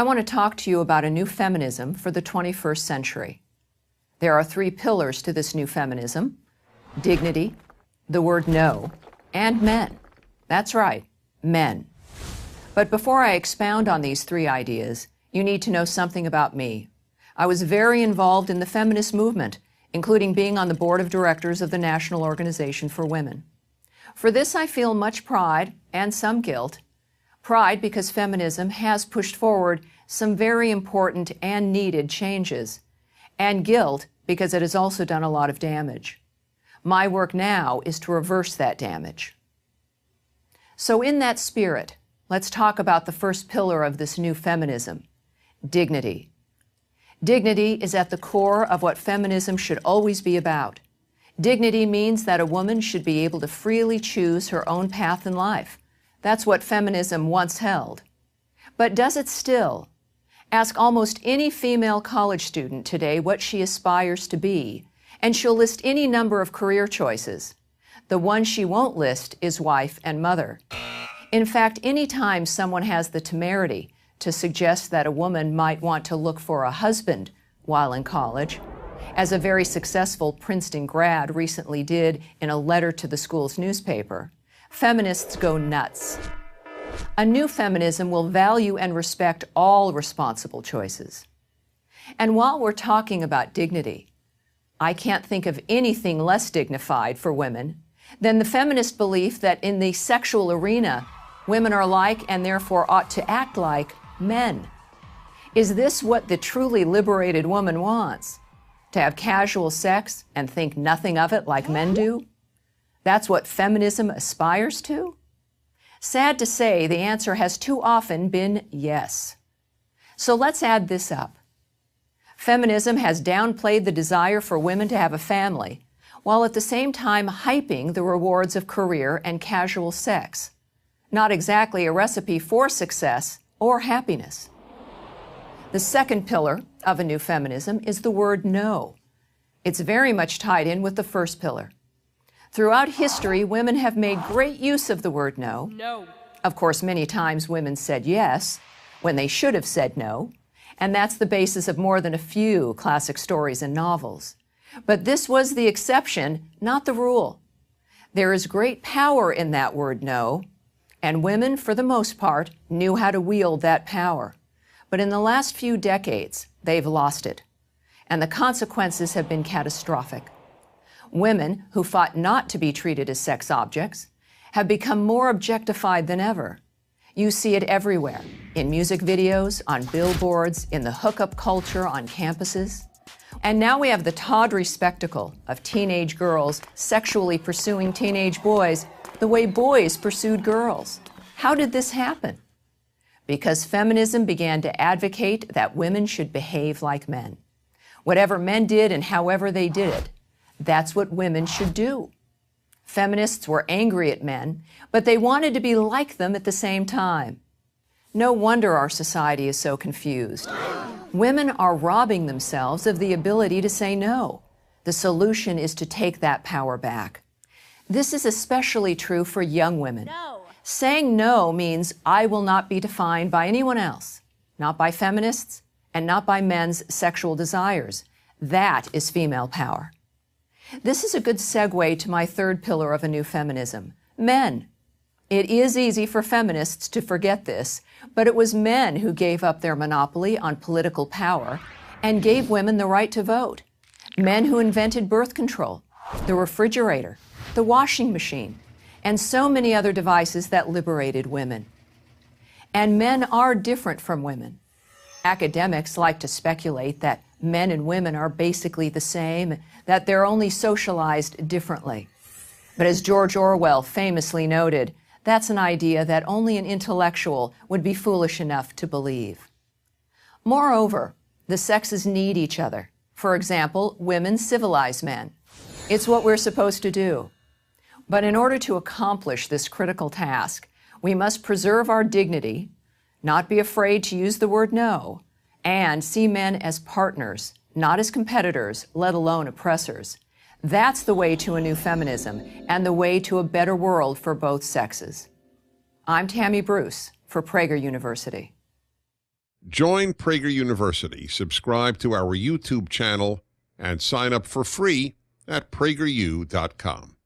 I want to talk to you about a new feminism for the 21st century. There are 3 pillars to this new feminism: dignity, the word no, and men. That's right, men. But before I expound on these 3 ideas, you need to know something about me. I was very involved in the feminist movement, including being on the board of directors of the National Organization for Women. For this, I feel much pride and some guilt. Pride because feminism has pushed forward some very important and needed changes, and guilt because it has also done a lot of damage. My work now is to reverse that damage. So in that spirit, let's talk about the first pillar of this new feminism: dignity. Dignity is at the core of what feminism should always be about. Dignity means that a woman should be able to freely choose her own path in life. That's what feminism once held. But does it still? Ask almost any female college student today what she aspires to be, and she'll list any number of career choices. The one she won't list is wife and mother. In fact, any time someone has the temerity to suggest that a woman might want to look for a husband while in college, as a very successful Princeton grad recently did in a letter to the school's newspaper, feminists go nuts. A new feminism will value and respect all responsible choices. And while we're talking about dignity, I can't think of anything less dignified for women than the feminist belief that in the sexual arena, women are like and therefore ought to act like men. Is this what the truly liberated woman wants? To have casual sex and think nothing of it like men do? That's what feminism aspires to? Sad to say, the answer has too often been yes. So let's add this up. Feminism has downplayed the desire for women to have a family, while at the same time hyping the rewards of career and casual sex. Not exactly a recipe for success or happiness. The second pillar of a new feminism is the word no. It's very much tied in with the first pillar. Throughout history, women have made great use of the word no. No. Of course, many times women said yes when they should have said no, and that's the basis of more than a few classic stories and novels. But this was the exception, not the rule. There is great power in that word no, and women, for the most part, knew how to wield that power. But in the last few decades, they've lost it, and the consequences have been catastrophic. Women who fought not to be treated as sex objects have become more objectified than ever. You see it everywhere, in music videos, on billboards, in the hookup culture on campuses. And now we have the tawdry spectacle of teenage girls sexually pursuing teenage boys the way boys pursued girls. How did this happen? Because feminism began to advocate that women should behave like men. Whatever men did and however they did it, that's what women should do. Feminists were angry at men, but they wanted to be like them at the same time. No wonder our society is so confused. Women are robbing themselves of the ability to say no. The solution is to take that power back. This is especially true for young women. No. Saying no means I will not be defined by anyone else, not by feminists, and not by men's sexual desires. That is female power. This is a good segue to my third pillar of a new feminism: men. It is easy for feminists to forget this, but it was men who gave up their monopoly on political power and gave women the right to vote. Men who invented birth control, the refrigerator, the washing machine, and so many other devices that liberated women. And men are different from women. Academics like to speculate that men and women are basically the same, that they're only socialized differently. But as George Orwell famously noted, that's an idea that only an intellectual would be foolish enough to believe. Moreover, the sexes need each other. For example, women civilize men. It's what we're supposed to do. But in order to accomplish this critical task, we must preserve our dignity, not be afraid to use the word no, and see men as partners, not as competitors, let alone oppressors. That's the way to a new feminism and the way to a better world for both sexes. I'm Tammy Bruce for Prager University. Join Prager University, subscribe to our YouTube channel, and sign up for free at prageru.com.